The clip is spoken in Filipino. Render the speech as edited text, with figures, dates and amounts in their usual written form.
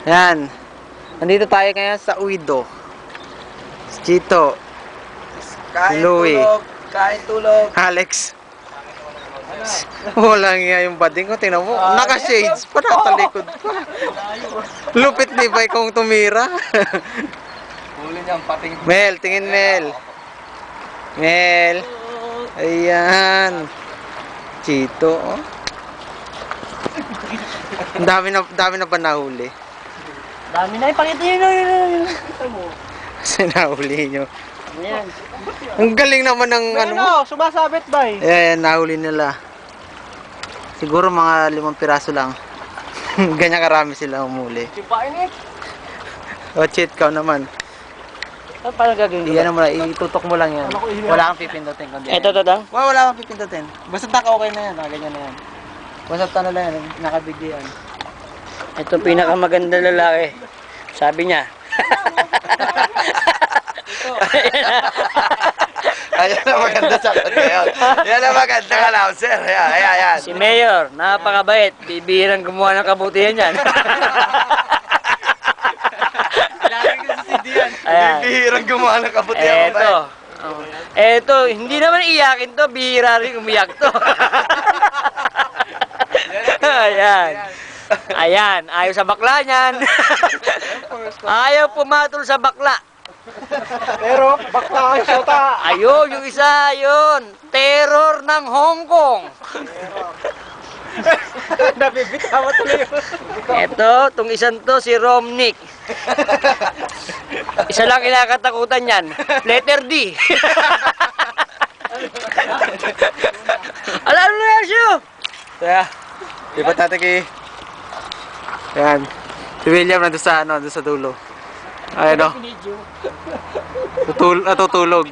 Yan. Nandito tayo ngayon sa Uido. Si Chito. Kain Louie. tulog. Kain tulog. Alex. Walang nga yung bading ko. Tingnan mo. Naka-shades pa. Nakatalikod pa. Lupit ni ba kung tumira? Huli niyang pating. Mel, tingin Mel. Mel. Ayan. Chito. Oh. Ang dami na ba nahuli? Dami na, ipakita yun. Kasi nahuli nyo. Ayan. Ang galing naman ng ano mo. Sumasabit ba eh? Ayan, nahuli nila. Siguro mga 5 piraso lang. Ganyan karami sila humuli. Sipain eh. O, cheat ka naman. Paano gagawin ko? Iyan mo lang, itutok mo lang yan. Wala kang pipindutin. Kundi Ito. Wala kang pipindutin. Basta okay na yan. Ganyan na yan. Basta na lang yan. Nakabigli yan. Ito pinakamaganda lalaki. Sabi niya. Ayan na maganda sa ngayon. Yan na maganda ka lang, sir. Ayan. Si Mayor, napakabait. Bibihirang gumawa ng kabutihan yan. Ayan. Bihirang gumawa ng kabutihan mo ba? Eto. Eto, hindi naman iyakin to. Bihira rin umiyak to. Ayan. Ayan, ayaw sa bakla niyan. Ayaw pumatol sa bakla. Pero, bakla ang shota. Ayun, yung isa, yun. Terror ng Hong Kong. Nabibitawa tuloy. Eto, tong isang to, si Romnick. Isa lang kinakatakutan yan. Letter D. Alam mo na siya. Kaya, di ba tataki? Ayan. Si William nandun sa, doon sa dulo. Ayan o. Natutulog.